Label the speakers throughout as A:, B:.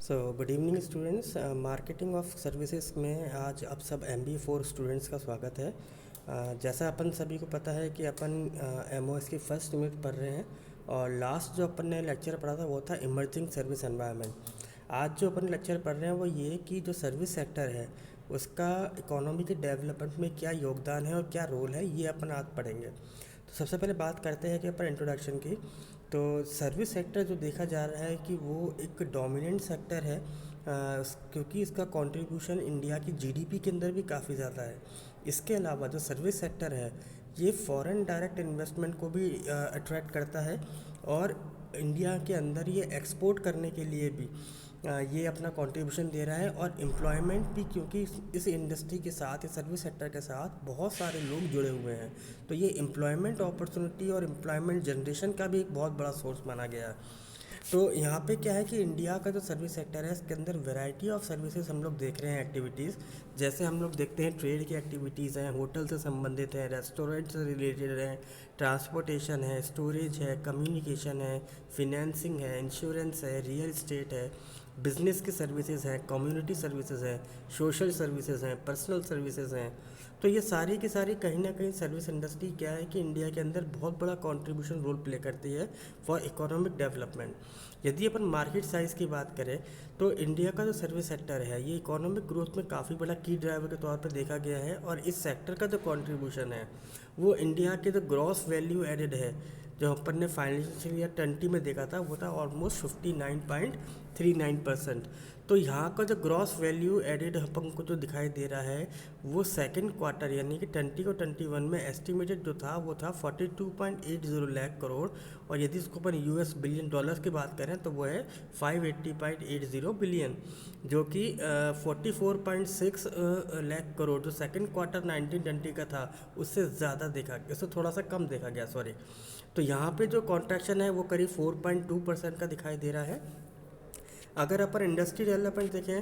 A: Good evening students. Marketing of services में आज आप सब MBA 4 स्टूडेंट्स का स्वागत है। जैसा अपन सभी को पता है कि अपन MOS की फर्स्ट यूनिट पढ़ रहे हैं और लास्ट जो अपन ने लेक्चर पढ़ा था वो था इमर्जिंग सर्विस एनवायरनमेंट। आज जो अपन लेक्चर पढ़ रहे हैं वो ये कि जो सर्विस सेक्टर है उसका इकोनॉमी के डेवलपमेंट में क्या योगदान है और क्या रोल है, ये अपन आज पढ़ेंगे। तो सबसे पहले बात करते हैं कि अपन इंट्रोडक्शन की। तो सर्विस सेक्टर जो देखा जा रहा है कि वो एक डोमिनेंट सेक्टर है, क्योंकि इसका कंट्रीब्यूशन इंडिया की GDP के अंदर भी काफ़ी ज़्यादा है। इसके अलावा जो सर्विस सेक्टर है ये फॉरेन डायरेक्ट इन्वेस्टमेंट को भी अट्रैक्ट करता है और इंडिया के अंदर ये एक्सपोर्ट करने के लिए भी ये अपना कंट्रीब्यूशन दे रहा है। और एम्प्लॉयमेंट भी, क्योंकि इस इंडस्ट्री के साथ, इस सर्विस सेक्टर के साथ बहुत सारे लोग जुड़े हुए हैं, तो ये एम्प्लॉयमेंट अपॉर्चुनिटी और एम्प्लॉयमेंट जनरेशन का भी एक बहुत बड़ा सोर्स माना गया है। तो यहाँ पे क्या है कि इंडिया का जो सर्विस सेक्टर है इसके अंदर वैरायटी ऑफ सर्विसेज हम लोग देख रहे हैं, एक्टिविटीज़। जैसे हम लोग देखते हैं ट्रेड की एक्टिविटीज़ हैं, होटल से संबंधित हैं, रेस्टोरेंट से रिलेटेड हैं, ट्रांसपोर्टेशन है, स्टोरेज है, कम्युनिकेशन है, फिनेंसिंग है, इंश्योरेंस है, रियल इस्टेट है, बिजनेस की सर्विसेज हैं, कम्युनिटी सर्विसेज हैं, सोशल सर्विसेज हैं, पर्सनल सर्विसेज हैं। तो ये सारी की सारी कहीं ना कहीं सर्विस इंडस्ट्री क्या है कि इंडिया के अंदर बहुत बड़ा कंट्रीब्यूशन रोल प्ले करती है फॉर इकोनॉमिक डेवलपमेंट। यदि अपन मार्केट साइज़ की बात करें तो इंडिया का जो सर्विस सेक्टर है ये इकोनॉमिक ग्रोथ में काफ़ी बड़ा की ड्राइवर के तौर पर देखा गया है। और इस सेक्टर का जो कंट्रीब्यूशन है वो इंडिया के जो ग्रॉस वैल्यू एडेड है, जो अपन ने फाइनेंशियल ईयर 20 में देखा था, वो था ऑलमोस्ट 59.39%। तो यहाँ का जो ग्रॉस वैल्यू एडेड अपन को जो दिखाई दे रहा है वो सेकंड क्वार्टर यानी कि 20 और 21 में एस्टिमेटेड जो था वो था 42.80 लाख करोड़। और यदि इसको अपन US बिलियन डॉलर्स की बात करें तो वो है 580.80 बिलियन, जो कि 44.6 लाख करोड़ जो सेकंड क्वार्टर 1920 का था उससे ज़्यादा देखा, इससे थोड़ा सा कम देखा गया, सॉरी। तो यहाँ पे जो कॉन्ट्रैक्शन है वो करीब 4.2% का दिखाई दे रहा है। अगर अपन इंडस्ट्री डेवलपमेंट देखें,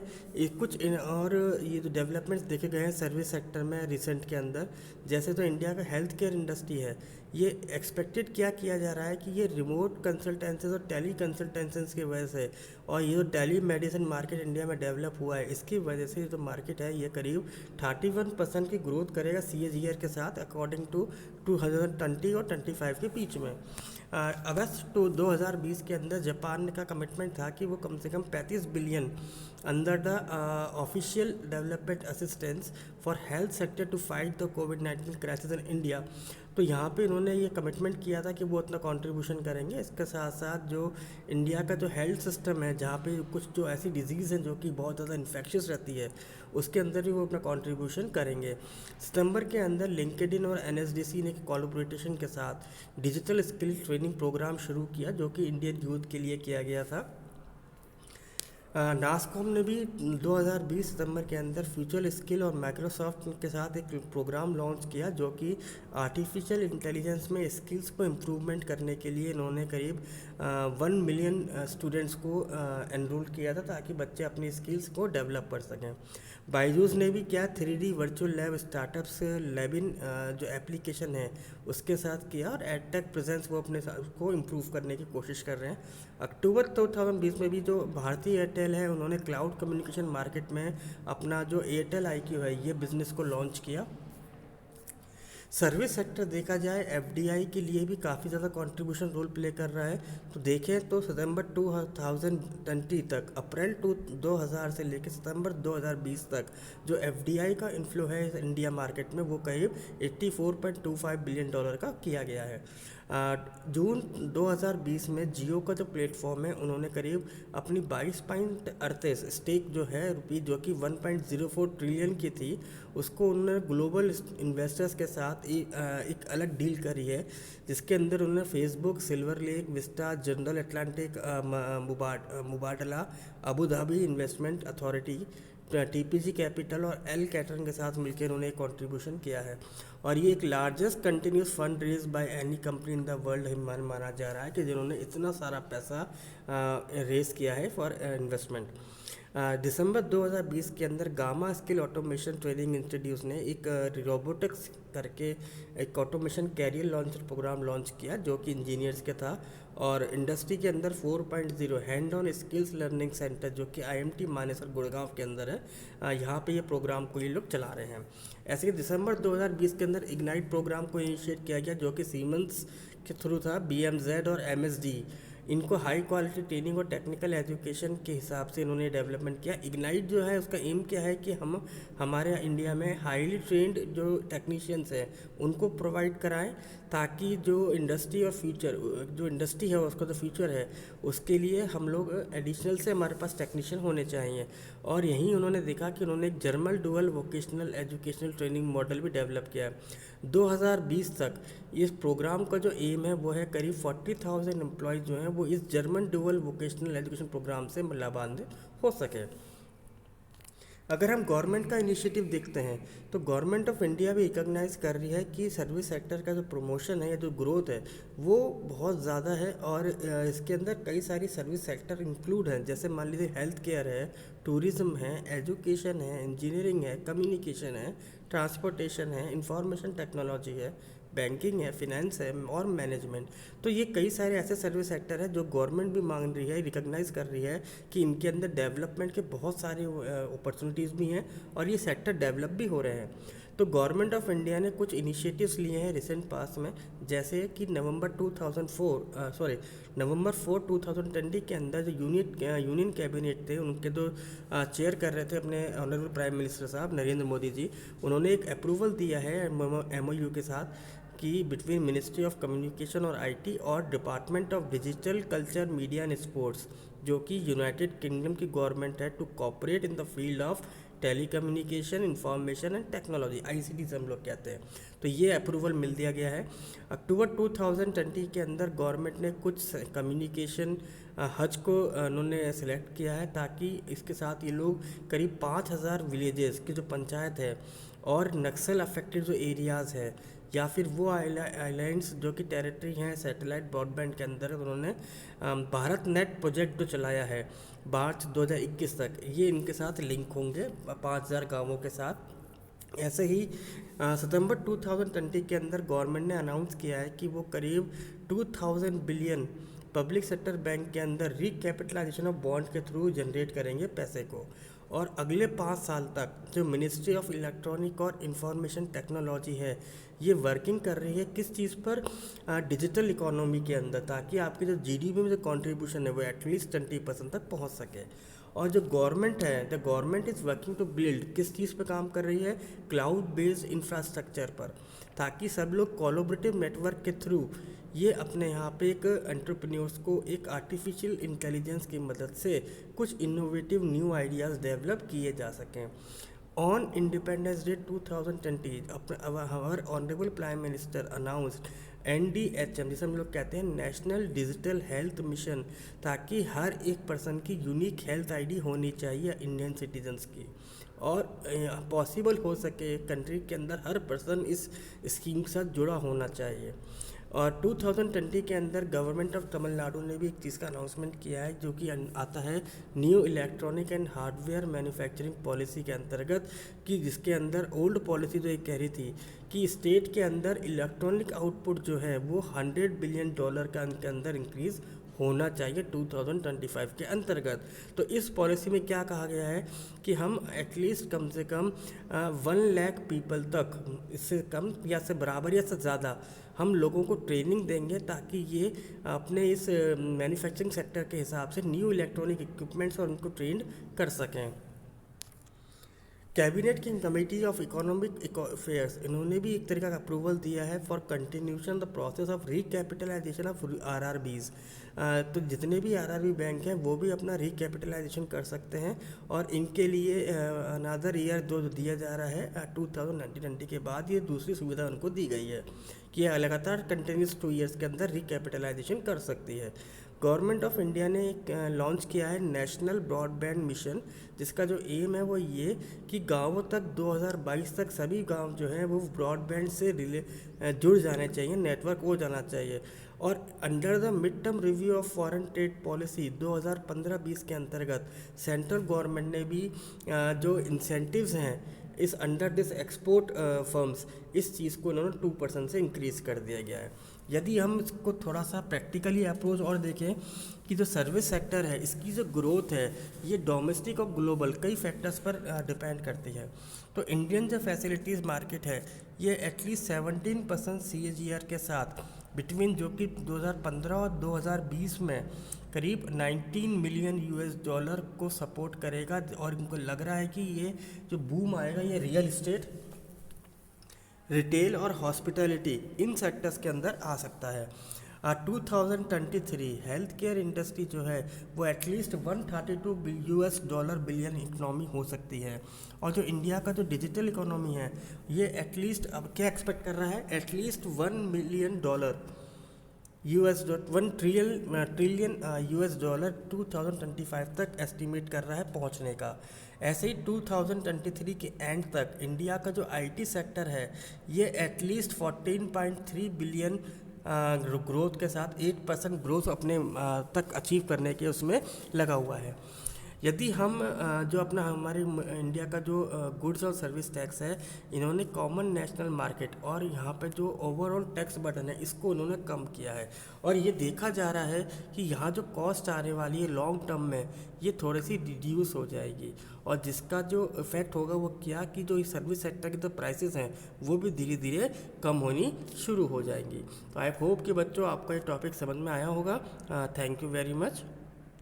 A: और ये जो डेवलपमेंट्स देखे गए हैं सर्विस सेक्टर में रिसेंट के अंदर, जैसे तो इंडिया का हेल्थ केयर इंडस्ट्री है, ये एक्सपेक्टेड क्या किया जा रहा है कि ये रिमोट कंसल्टेंसीज और टेली कंसल्टेंसीज की वजह से, और ये जो टेली मेडिसिन मार्केट इंडिया में डेवलप हुआ है इसकी वजह से ये जो मार्केट है ये करीब 31% की ग्रोथ करेगा CAGR के साथ, अकॉर्डिंग टू 2020 और 25 के बीच में। अगस्त 2020 के अंदर जापान का कमिटमेंट था कि वो कम से कम 35 billion under the official development assistance for health sector to fight the कोविड-19 क्राइसिस इन इंडिया। तो यहाँ पे इन्होंने ये कमिटमेंट किया था कि वो अपना कंट्रीब्यूशन करेंगे। इसके साथ साथ जो इंडिया का जो हेल्थ सिस्टम है, जहाँ पे कुछ जो ऐसी डिजीज़ हैं जो कि बहुत ज़्यादा इन्फेक्शियस रहती है, उसके अंदर भी वो अपना कंट्रीब्यूशन करेंगे। सितंबर के अंदर लिंक्डइन और NSDC ने कोलैबोरेशन के साथ डिजिटल स्किल ट्रेनिंग प्रोग्राम शुरू किया, जो कि इंडियन यूथ के लिए किया गया था। नासकॉम ने भी 2020 सितंबर के अंदर फ्यूचर स्किल और माइक्रोसॉफ्ट के साथ एक प्रोग्राम लॉन्च किया, जो कि आर्टिफिशियल इंटेलिजेंस में स्किल्स को इम्प्रूवमेंट करने के लिए इन्होंने करीब 1 मिलियन स्टूडेंट्स को एनरोल किया था, ताकि बच्चे अपनी स्किल्स को डेवलप कर सकें। बायजूस ने भी क्या 3D वर्चुअल लैब स्टार्टअप्स लैबिन जो एप्लीकेशन है उसके साथ किया, और एडटेक प्रेजेंस वो अपने को इम्प्रूव करने की कोशिश कर रहे हैं। अक्टूबर 2020 में भी जो भारतीय एयरटेल है उन्होंने क्लाउड कम्युनिकेशन मार्केट में अपना जो एयरटेल IQ है ये बिज़नेस को लॉन्च किया। सर्विस सेक्टर देखा जाए FDI के लिए भी काफ़ी ज़्यादा कंट्रीब्यूशन रोल प्ले कर रहा है। तो देखें तो सितंबर 2020 तक, अप्रैल 2000 से लेकर सितंबर 2020 तक जो FDI का इन्फ्लो है इंडिया मार्केट में वो करीब 84.25 बिलियन डॉलर का किया गया है। जून 2020 में जियो का जो प्लेटफॉर्म है उन्होंने करीब अपनी 22.38 स्टेक जो है रुपये, जो कि 1.04 ट्रिलियन की थी, उसको उन्होंने ग्लोबल इन्वेस्टर्स के साथ एक अलग डील करी है, जिसके अंदर उन्होंने Facebook, Silver Lake, Vista, General Atlantic, Mubadala, Abu Dhabi Investment Authority, TPG Capital और एल कैटरन के साथ मिलकर उन्होंने एक कॉन्ट्रीब्यूशन किया है। और ये एक largest continuous fund raise by any company in the world माना जा रहा है कि जिन्होंने इतना सारा पैसा रेस किया है फॉर इन्वेस्टमेंट। दिसंबर 2020 के अंदर Gamma skill automation training institute ने एक रोबोटिक्स करके एक automation career launch program launch किया जो कि इंजीनियर्स के था। और इंडस्ट्री के अंदर 4.0 hand on skills learning centre जो कि IMT मानेसर गुड़गांव के अंदर है, यहाँ पे ये प्रोग्राम को ये लोग चला रहे हैं। ऐसे कि दिसंबर 2020 के अंदर इग्नाइट प्रोग्राम को इनिशिएट किया गया जो कि सीमेंस के थ्रू था। BMZ और MSD इनको हाई क्वालिटी ट्रेनिंग और टेक्निकल एजुकेशन के हिसाब से इन्होंने डेवलपमेंट किया। इग्नाइट जो है उसका एम क्या है कि हम हमारे इंडिया में हाईली ट्रेंड जो टेक्नीशियंस हैं उनको प्रोवाइड कराएं ताकि जो इंडस्ट्री और फ्यूचर जो इंडस्ट्री है उसका जो फ्यूचर है उसके लिए हम लोग एडिशनल से हमारे पास टेक्नीशियन होने चाहिए। और यहीं उन्होंने देखा कि उन्होंने एक German dual vocational educational training model भी डेवलप किया। 2020 तक इस प्रोग्राम का जो एम है वो है करीब 40,000 एम्प्लॉयज़ जो हैं वो इस German dual vocational education program से लाभान्वित हो सके। अगर हम गवर्नमेंट का इनिशिएटिव देखते हैं तो गवर्नमेंट ऑफ इंडिया भी रिकॉग्नाइज कर रही है कि सर्विस सेक्टर का जो प्रमोशन है या जो ग्रोथ है वो बहुत ज़्यादा है। और इसके अंदर कई सारी सर्विस सेक्टर इंक्लूड हैं, जैसे मान लीजिए हेल्थ केयर है, टूरिज़्म है, एजुकेशन है, इंजीनियरिंग है, कम्युनिकेशन है, ट्रांसपोर्टेशन है, इंफॉर्मेशन टेक्नोलॉजी है, बैंकिंग है, फिनेंस है और मैनेजमेंट। तो ये कई सारे ऐसे सर्विस सेक्टर है जो गवर्नमेंट भी मांग रही है, रिकॉग्नाइज कर रही है कि इनके अंदर डेवलपमेंट के बहुत सारे अपॉर्चुनिटीज़ भी हैं और ये सेक्टर डेवलप भी हो रहे हैं। तो गवर्नमेंट ऑफ इंडिया ने कुछ इनिशिएटिव्स लिए हैं रिसेंट पास में, जैसे कि नवंबर 4 2020 के अंदर जो यूनियन कैबिनेट थे उनके जो चेयर कर रहे थे अपने ऑनरेबल प्राइम मिनिस्टर साहब नरेंद्र मोदी जी, उन्होंने एक अप्रूवल दिया है MOU के साथ कि बिटवीन मिनिस्ट्री ऑफ कम्युनिकेशन और IT और department of digital culture media and sports जो कि यूनाइटेड किंगडम की गवर्नमेंट है to cooperate in the field of telecommunication information and technology, ICT से हम लोग कहते हैं। तो ये अप्रूवल मिल दिया गया है। अक्टूबर 2020 के अंदर गवर्नमेंट ने कुछ कम्युनिकेशन हज को उन्होंने सेलेक्ट किया है ताकि इसके साथ ये लोग करीब 5,000 विलेजेस की जो पंचायत है और नक्सल अफेक्टेड जो एरियाज़ है या फिर वो आइलैंड्स जो कि टेरिटरी हैं सैटेलाइट ब्रॉडबैंड के अंदर, उन्होंने भारत नेट प्रोजेक्ट जो चलाया है मार्च 2021 तक, ये इनके साथ लिंक होंगे 5,000 गाँवों के साथ। ऐसे ही सितंबर 2020 के अंदर गवर्नमेंट ने अनाउंस किया है कि वो करीब 2000 बिलियन पब्लिक सेक्टर बैंक के अंदर रिकैपिटलाइजेशन ऑफ बॉन्ड के थ्रू जनरेट करेंगे पैसे को। और अगले 5 साल तक जो मिनिस्ट्री ऑफ इलेक्ट्रॉनिक और इंफॉर्मेशन टेक्नोलॉजी है ये वर्किंग कर रही है किस चीज़ पर, डिजिटल इकोनॉमी के अंदर, ताकि आपकी जो GDP में जो कंट्रीब्यूशन है वो एटलीस्ट 20% तक पहुंच सके। और जो गवर्नमेंट है, the government is working to build, किस चीज़ पर काम कर रही है, क्लाउड बेस्ड इंफ्रास्ट्रक्चर पर, ताकि सब लोग कोलैबोरेटिव नेटवर्क के थ्रू ये अपने यहाँ पे एक एंटरप्रेन्योर्स को एक आर्टिफिशियल इंटेलिजेंस की मदद से कुछ इनोवेटिव न्यू आइडियाज़ डेवलप किए जा सकें। ऑन इंडिपेंडेंस डे 2020 हमारे honourable prime minister announced NDHM, जिसे हम लोग कहते हैं नेशनल डिजिटल हेल्थ मिशन, ताकि हर एक पर्सन की यूनिक हेल्थ ID होनी चाहिए इंडियन सिटीजन्स की, और पॉसिबल हो सके कंट्री के अंदर हर पर्सन इस स्कीम के साथ जुड़ा होना चाहिए। और 2020 के अंदर गवर्नमेंट ऑफ तमिलनाडु ने भी एक चीज़ का अनाउंसमेंट किया है जो कि आता है new electronic and hardware manufacturing policy के अंतर्गत, कि जिसके अंदर ओल्ड पॉलिसी जो एक कह रही थी कि स्टेट के अंदर इलेक्ट्रॉनिक आउटपुट जो है वो $100 बिलियन के अंदर इंक्रीज़ होना चाहिए 2025 के अंतर्गत। तो इस पॉलिसी में क्या कहा गया है कि हम एटलीस्ट कम से कम 1 लाख पीपल तक, इससे कम या से बराबर या से ज़्यादा हम लोगों को ट्रेनिंग देंगे ताकि ये अपने इस मैन्युफैक्चरिंग सेक्टर के हिसाब से न्यू इलेक्ट्रॉनिक इक्विपमेंट्स और उनको ट्रेंड कर सकें। कैबिनेट की कमेटी ऑफ इकोनॉमिक अफेयर्स, इन्होंने भी एक तरीका का अप्रूवल दिया है for continuation the process of recapitalisation of RRBs। तो जितने भी RRB बैंक हैं वो भी अपना रिकैपिटलाइजेशन कर सकते हैं, और इनके लिए अनदर ईयर जो दिया जा रहा है 2020 के बाद ये दूसरी सुविधा उनको दी गई है कि लगातार कंटिन्यूस 2 ईयर्स के अंदर रिकैपिटलाइजेशन कर सकती है। गवर्नमेंट ऑफ इंडिया ने एक लॉन्च किया है नेशनल ब्रॉडबैंड मिशन, जिसका जो एम है वो ये कि गांवों तक 2022 तक सभी गांव जो हैं वो ब्रॉडबैंड से जुड़ जाने चाहिए, नेटवर्क हो जाना चाहिए। और under the mid term review of foreign trade policy 2015-20 के अंतर्गत सेंट्रल गवर्नमेंट ने भी जो इंसेंटिव्स हैं इस अंडर दिस एक्सपोर्ट फर्म्स, इस चीज़ को इन्होंने 2% से इंक्रीज़ कर दिया गया है। यदि हम इसको थोड़ा सा प्रैक्टिकली अप्रोच और देखें कि जो सर्विस सेक्टर है इसकी जो ग्रोथ है ये डोमेस्टिक और ग्लोबल कई फैक्टर्स पर डिपेंड करती है। तो इंडियन जो फैसिलिटीज़ मार्केट है ये एटलीस्ट 17% CAGR के साथ बिटवीन जो कि 2015 और 2020 में करीब 19 मिलियन US$ को सपोर्ट करेगा। और इनको लग रहा है कि ये जो बूम आएगा ये रियल इस्टेट, रिटेल और हॉस्पिटैलिटी इन सेक्टर्स के अंदर आ सकता है। 2023 हेल्थ केयर इंडस्ट्री जो है वो एटलीस्ट 132 US$ बिलियन इकोनॉमी हो सकती है। और जो इंडिया का जो डिजिटल इकोनॉमी है ये एटलीस्ट अब क्या एक्सपेक्ट कर रहा है, एटलीस्ट $1 ट्रिलियन US$ 2025 तक एस्टिमेट कर रहा है पहुंचने का। ऐसे ही 2023 के एंड तक इंडिया का जो IT सेक्टर है ये एटलीस्ट 14.3 बिलियन ग्रोथ के साथ 8% ग्रोथ अपने तक अचीव करने के उसमें लगा हुआ है। यदि हम जो अपना हमारे इंडिया का जो गुड्स और सर्विस टैक्स है इन्होंने कॉमन नेशनल मार्केट और यहाँ पे जो ओवरऑल टैक्स बर्डन है इसको उन्होंने कम किया है। और ये देखा जा रहा है कि यहाँ जो कॉस्ट आने वाली है लॉन्ग टर्म में ये थोड़ी सी रिड्यूस हो जाएगी। और जिसका जो इफेक्ट होगा वो क्या कि जो इस सर्विस सेक्टर के जो प्राइसेस हैं वो भी धीरे धीरे कम होनी शुरू हो जाएंगी। तो आई होप कि बच्चों आपको ये टॉपिक समझ में आया होगा। Thank you very much.